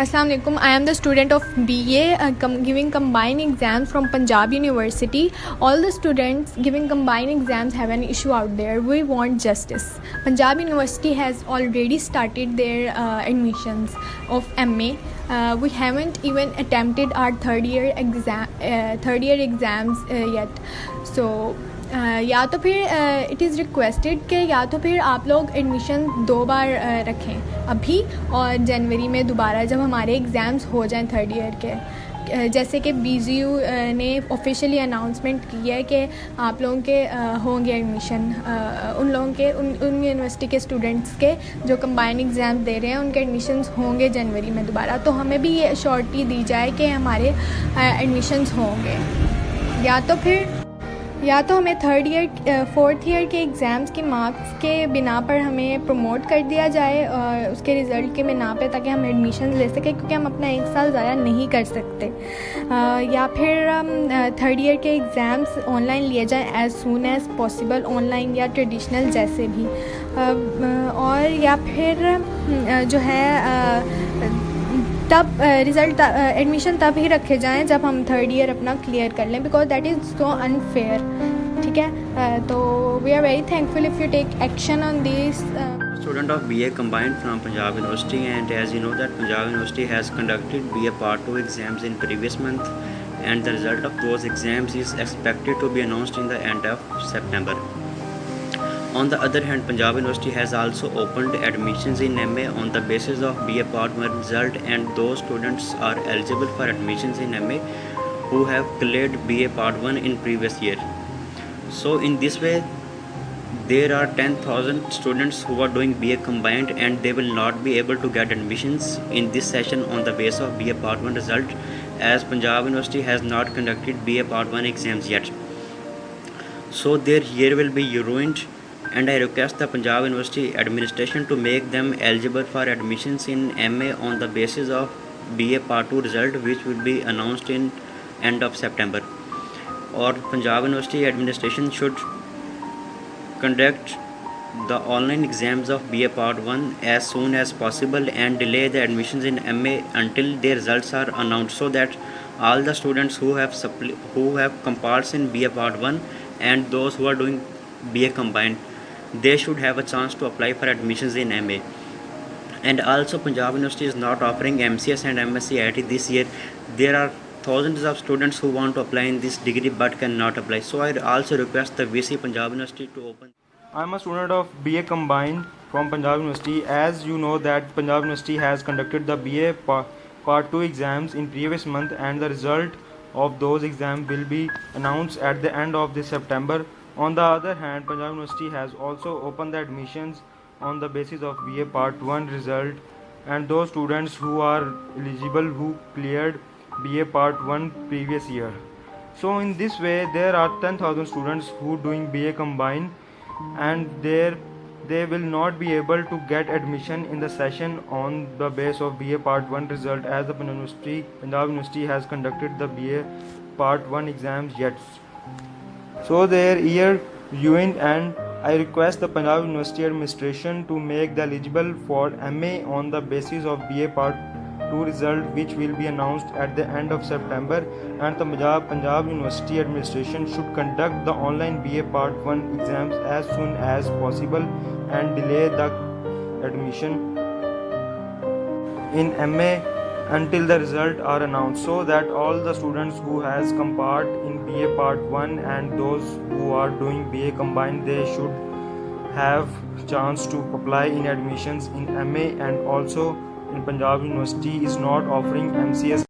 Assalamu alaikum. I am the student of BA giving combined exams from Punjab University. All the students giving combined exams have an issue out there. We want justice. Punjab University has already started their admissions of MA. We haven't even attempted our third year exams yet. So या तो फिर it is requested कि या तो फिर आप लोग admission 2 बार रखें अभी और जनवरी में दोबारा जब हमारे एग्ज़ाम्स हो जाएं थर्ड ईयर के, जैसे कि BZU ने ऑफिशियली अनाउंसमेंट की है कि आप लोगों के होंगे एडमिशन, उन लोगों के उन यूनिवर्सिटी के स्टूडेंट्स के जो कंबाइन एग्ज़ाम दे रहे हैं उनके एडमिशन्स होंगे जनवरी में दोबारा। तो हमें भी ये श्योरिटी दी जाए कि हमारे एडमिशन्स होंगे, या तो हमें थर्ड ईयर फोर्थ ईयर के एग्ज़ाम्स की मार्क्स के बिना पर हमें प्रमोट कर दिया जाए और उसके रिज़ल्ट के बिना पे, ताकि हम एडमिशन ले सकें, क्योंकि हम अपना 1 साल ज़ाया नहीं कर सकते। या फिर थर्ड ईयर के एग्ज़ाम्स ऑनलाइन लिए जाएं as soon as possible, online या ट्रेडिशनल जैसे भी, और या फिर जो है तब रिज़ल्ट एडमिशन तब ही रखे जाएं जब हम थर्ड ईयर अपना क्लियर कर लें, because that is so unfair. ठीक है, तो we are very thankful if you take action on this. Student of BA combined from Punjab University, and as you know that Punjab University has conducted BA Part 2 exams in previous month, and the result of those exams is expected to be announced in the end of September. On the other hand, Punjab University has also opened admissions in MA on the basis of BA Part 1 result, and those students are eligible for admissions in MA who have cleared BA Part 1 in previous year. So in this way, there are 10,000 students who are doing BA combined, and they will not be able to get admissions in this session on the basis of BA Part 1 result, as Punjab University has not conducted BA Part 1 exams yet. So their year will be ruined, and I request the Punjab University administration to make them eligible for admissions in MA on the basis of BA Part 2 result, which will be announced in end of September. Or Punjab University administration should conduct the online exams of BA Part 1 as soon as possible and delay the admissions in MA until their results are announced, so that all the students who have comparts in BA Part 1 and those who are doing BA combined, they should have a chance to apply for admissions in MA. And also Punjab University is not offering MCS and MSc IIT this year. There are thousands of students who want to apply in this degree but cannot apply. So I also request the VC Punjab University to open. I am a student of BA combined from Punjab University. As you know that Punjab University has conducted the BA Part 2 exams in previous month, and the result of those exams will be announced at the end of this September. On the other hand, Punjab University has also opened the admissions on the basis of BA Part 1 result, and those students who are eligible who cleared BA Part 1 previous year. So in this way, there are 10,000 students who doing BA combined, and they will not be able to get admission in the session on the basis of BA Part 1 result, as the Punjab University has conducted the BA Part 1 exams yet. So their year ruined, and I request the Punjab University administration to make the eligible for MA on the basis of BA Part 2 result, which will be announced at the end of September, and the Punjab University administration should conduct the online BA Part 1 exams as soon as possible and delay the admission in MA until the results are announced, so that all the students who has compared in BA Part 1 and those who are doing BA combined, they should have chance to apply in admissions in MA. And also in Punjab University is not offering MCS